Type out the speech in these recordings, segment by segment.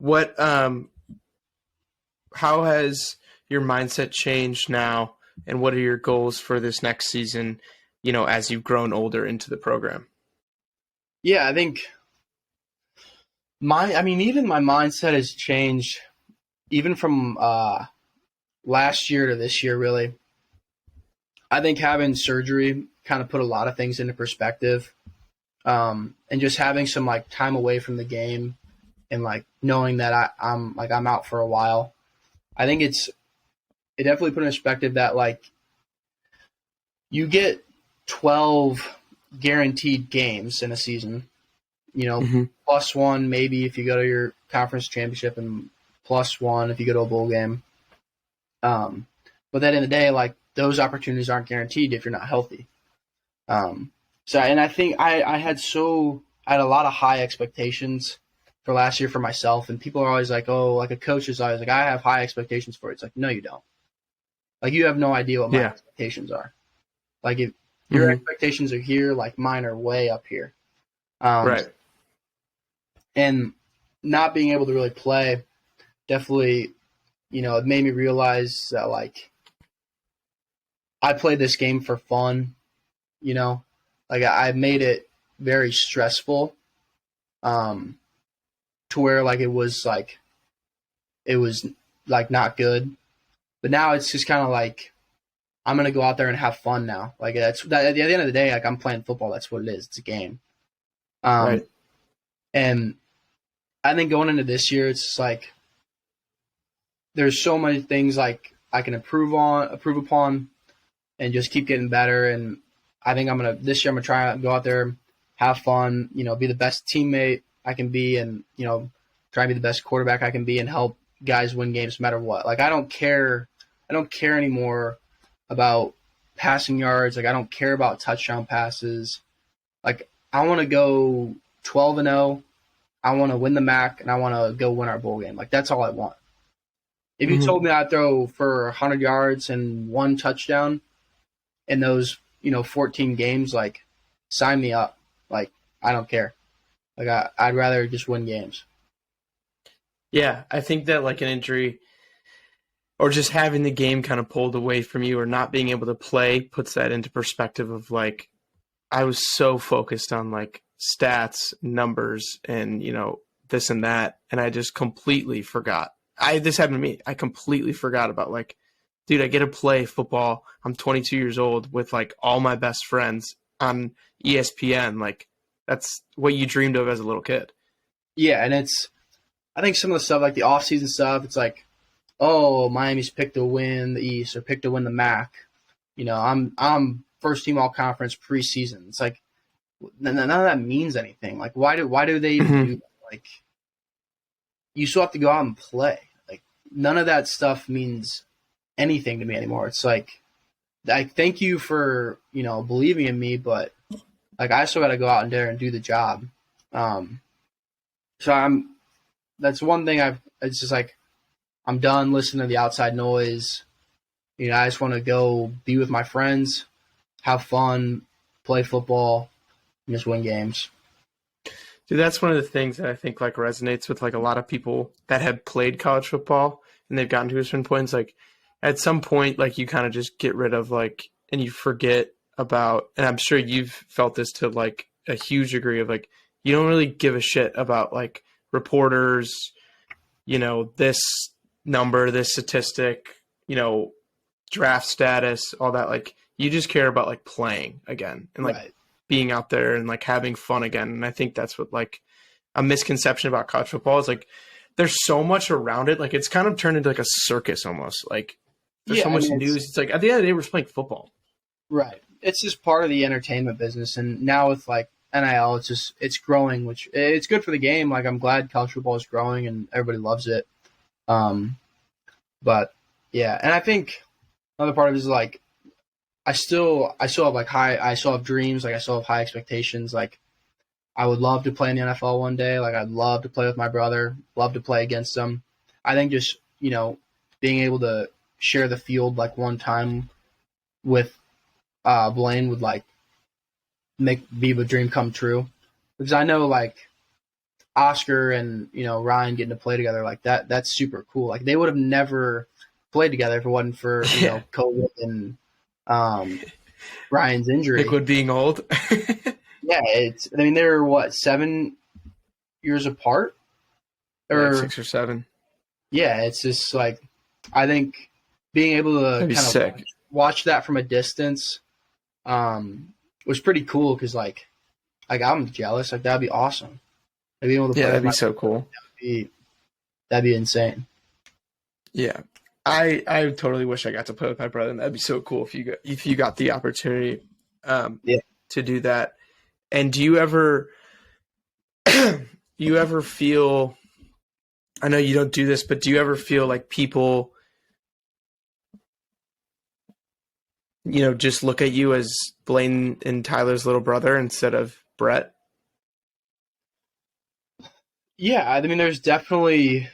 What how has your mindset changed now, and what are your goals for this next season, as you've grown older into the program? Yeah, I think even my mindset has changed even from last year to this year, really. I think having surgery kind of put a lot of things into perspective. And just having some like time away from the game and like knowing that I'm out for a while. I think it definitely put in perspective that like you get 12 guaranteed games in a season, Mm-hmm. plus one maybe if you go to your conference championship and plus one if you go to a bowl game. But at the end of the day, like those opportunities aren't guaranteed if you're not healthy. And I think I had a lot of high expectations for last year for myself, and people are always like, oh, like a coach is always like, I have high expectations for it. It's like, no, you don't. Like you have no idea what my Yeah. expectations are. Like if your Mm-hmm. expectations are here, like mine are way up here. Um, Right. and not being able to really play definitely, it made me realize that like I played this game for fun, like I made it very stressful, to where like it was like not good. But now it's just kind of like I'm gonna go out there and have fun now. Like at the end of the day, like I'm playing football. That's what it is. It's a game. Right. And I think going into this year, it's just like there's so many things like I can improve upon, and just keep getting better. And I think this year I'm gonna try and go out there, have fun, be the best teammate I can be, and try and be the best quarterback I can be, and help guys win games no matter what. Like I don't care anymore about passing yards. Like I don't care about touchdown passes. Like I want to go 12-0. I want to win the MAC, and I want to go win our bowl game. Like that's all I want. If you Mm-hmm. told me I'd throw for 100 yards and one touchdown in those 14 games, like sign me up. Like I don't care. Like I'd rather just win games. Yeah, I think that like an injury or just having the game kind of pulled away from you or not being able to play puts that into perspective of like I was so focused on like stats, numbers, and this and that, and I just completely forgot. This happened to me. I completely forgot about like, dude, I get to play football. I'm 22 years old with like all my best friends on ESPN. Like that's what you dreamed of as a little kid. Yeah, and I think some of the stuff like the off-season stuff, it's like, oh, Miami's picked to win the East or picked to win the MAC. I'm first team all conference preseason. It's like none of that means anything. Like why do they even do that? Like you still have to go out and play. Like none of that stuff means anything to me anymore. It's like I thank you for believing in me, but like I still got to go out there and do the job. So that's one thing it's just like I'm done listening to the outside noise. I just want to go be with my friends, have fun, play football, and just win games. Dude, that's one of the things that I think like resonates with like a lot of people that have played college football and they've gotten to a certain point. It's like at some point, like you kind of just get rid of like, and you forget about, and I'm sure you've felt this to like a huge degree of like, you don't really give a shit about like reporters, this number, this statistic, draft status, all that. Like you just care about like playing again and like Right. being out there and like having fun again. And I think that's what like a misconception about college football is like there's so much around it. Like it's kind of turned into like a circus almost. Like there's so much news. It's like at the end of the day, we're just playing football. Right. It's just part of the entertainment business. And now with like NIL, it's growing, which it's good for the game. Like I'm glad college football is growing and everybody loves it. But yeah, and I think another part of it is like I still have like I still have dreams, like I still have high expectations. Like I would love to play in the NFL one day. Like I'd love to play with my brother, love to play against him. I think just, being able to share the field like one time with Blaine would like be a dream come true. Because I know like Oscar and Ryan getting to play together like that, that's super cool. Like they would have never played together if it wasn't for Yeah. COVID and Ryan's injury. Pickwood being old. Yeah, they're what, 7 years apart, Yeah, like or 6 or 7. yeah, it's just like I think being able to That'd be kind of sick. watch that from a distance was pretty cool because like I'm jealous. Like that'd be awesome. Like, being able to Yeah, play that'd with be so cool. that'd be insane. Yeah. I totally wish I got to play with my brother, and that'd be so cool if you got the opportunity Yeah. to do that. And do you ever feel, I know you don't do this, but do you ever feel like people just look at you as Blaine and Tyler's little brother instead of Brett? Yeah, I mean, there's definitely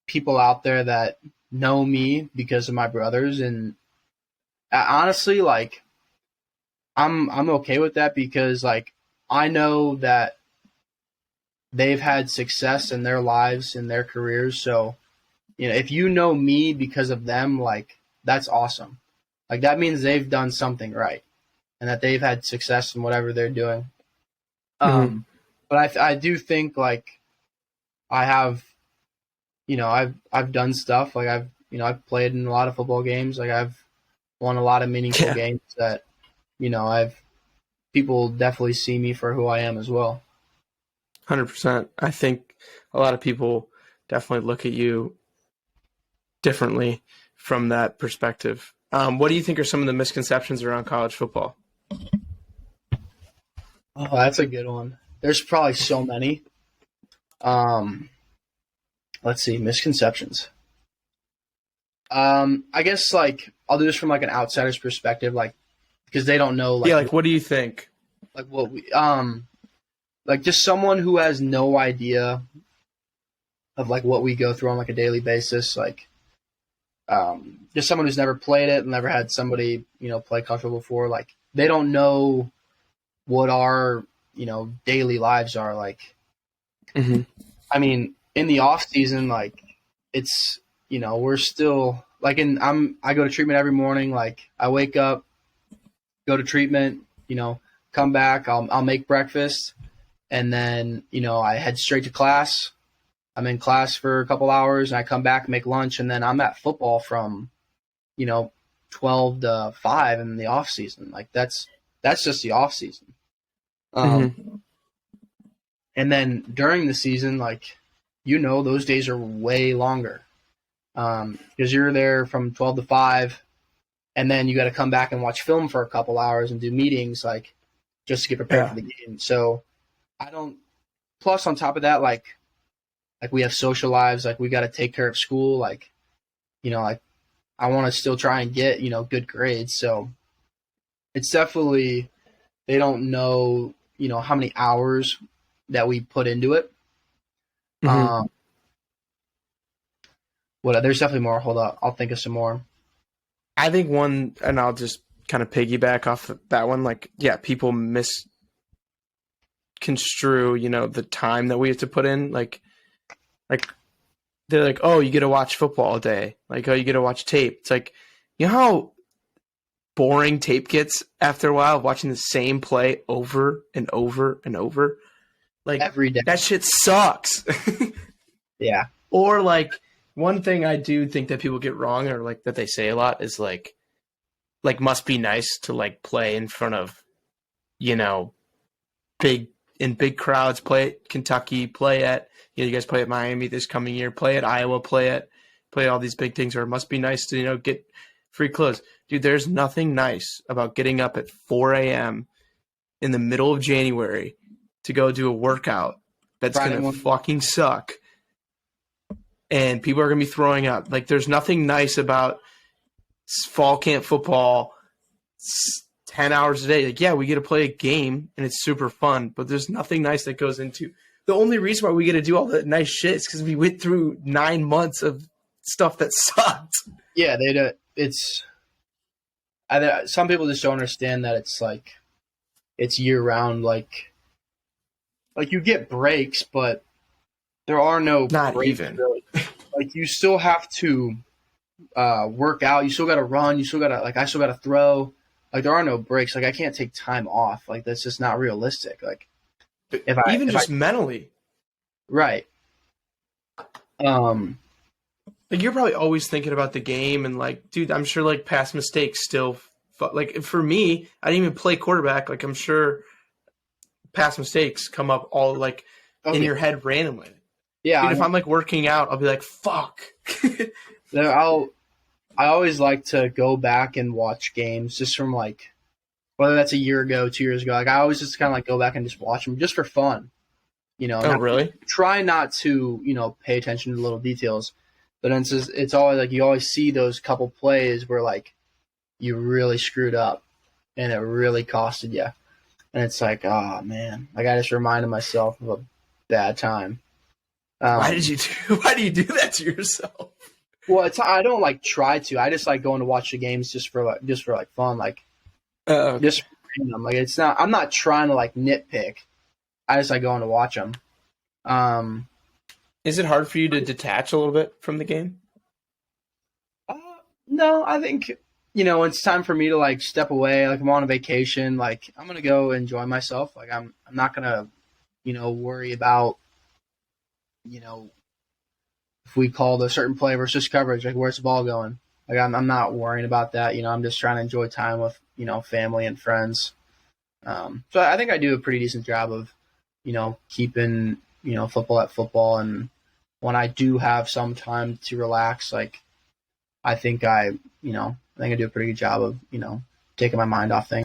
people out there that know me because of my brothers, and honestly, like I'm okay with that because like I know that they've had success in their lives and their careers. So, if you know me because of them, like that's awesome. Like that means they've done something right and that they've had success in whatever they're doing. Mm-hmm. But I do think like I have, I've done stuff like I've played in a lot of football games. Like I've won a lot of meaningful games that, I've people definitely see me for who I am as well. 100%. I think a lot of people definitely look at you differently from that perspective. What do you think are some of the misconceptions around college football? Oh, that's a good one. There's probably so many. Let's see, misconceptions. I guess like I'll do this from like an outsider's perspective, like because they don't know like what do you think? like what we like just someone who has no idea of like what we go through on like a daily basis, like just someone who's never played it, never had somebody play college football before, like they don't know what our daily lives are like. Mm-hmm. I mean, in the off season, like it's we're still like I go to treatment every morning. Like I wake up, go to treatment, come back, I'll make breakfast, and then I head straight to class. I'm in class for a couple hours, and I come back, make lunch, and then I'm at football from 12 to 5 in the off season. Like that's just the off season. Mm-hmm. And then during the season, like those days are way longer because you're there from 12 to 5, and then you got to come back and watch film for a couple hours and do meetings, like just to get prepared for the game. So I don't. Plus, on top of that, like we have social lives, like we got to take care of school, like like I want to still try and get good grades. So it's definitely they don't know how many hours that we put into it. Mm-hmm. There's definitely more. Hold up, I'll think of some more. I think one, and I'll just kind of piggyback off that one. Like, yeah, people misconstrue, the time that we have to put in. Like they're like, oh, you get to watch football all day. Like, oh, you get to watch tape. It's like, you know how boring tape gets after a while, watching the same play over and over and over. Like every day. That shit sucks. Yeah. Or like one thing I do think that people get wrong, or like that they say a lot, is like must be nice to like play in front of big crowds, play at Kentucky, play at you guys play at Miami this coming year, play at Iowa, play all these big things, or it must be nice to get free clothes. Dude, there's nothing nice about getting up at 4 a.m. in the middle of January to go do a workout that's going to fucking suck. And people are going to be throwing up. Like, there's nothing nice about fall camp football 10 hours a day. Like, yeah, we get to play a game, and it's super fun, but there's nothing nice that goes into the only reason why we get to do all the nice shit is because we went through 9 months of stuff that sucked. Yeah, they do. Some people just don't understand that it's like it's year round. Like you get breaks, but there are no Not breaks, even. really. Like you still have to work out. You still got to run. You still got to I still got to throw. Like there are no breaks. Like I can't take time off. Like that's just not realistic. Like Even just mentally. Right. Like you're probably always thinking about the game and like, dude, I'm sure like past mistakes still like for me, I didn't even play quarterback. Like I'm sure past mistakes come up all like in your head randomly. Yeah. Dude, if I'm like working out, I'll be like, fuck. I always like to go back and watch games just from like whether that's a year ago, 2 years ago. Like I always just kind of like go back and just watch them just for fun. You know, Oh, really? Try not to, pay attention to the little details. But it's always like you always see those couple plays where like you really screwed up and it really costed you. And it's like, oh man, like I just reminded myself of a bad time. Why do you do that to yourself? Well, I don't like try to. I just like going to watch the games just for fun, like Okay. just random. Like it's not. I'm not trying to like nitpick. I just like going to watch them. Is it hard for you to detach a little bit from the game? No, I think it's time for me to like step away. Like I'm on a vacation. Like I'm gonna go enjoy myself. Like I'm not gonna worry about if we called a certain play versus coverage. Like where's the ball going? Like I'm not worrying about that. I'm just trying to enjoy time with family and friends. So I think I do a pretty decent job of keeping football at football, and when I do have some time to relax, like I think I do a pretty good job of taking my mind off things.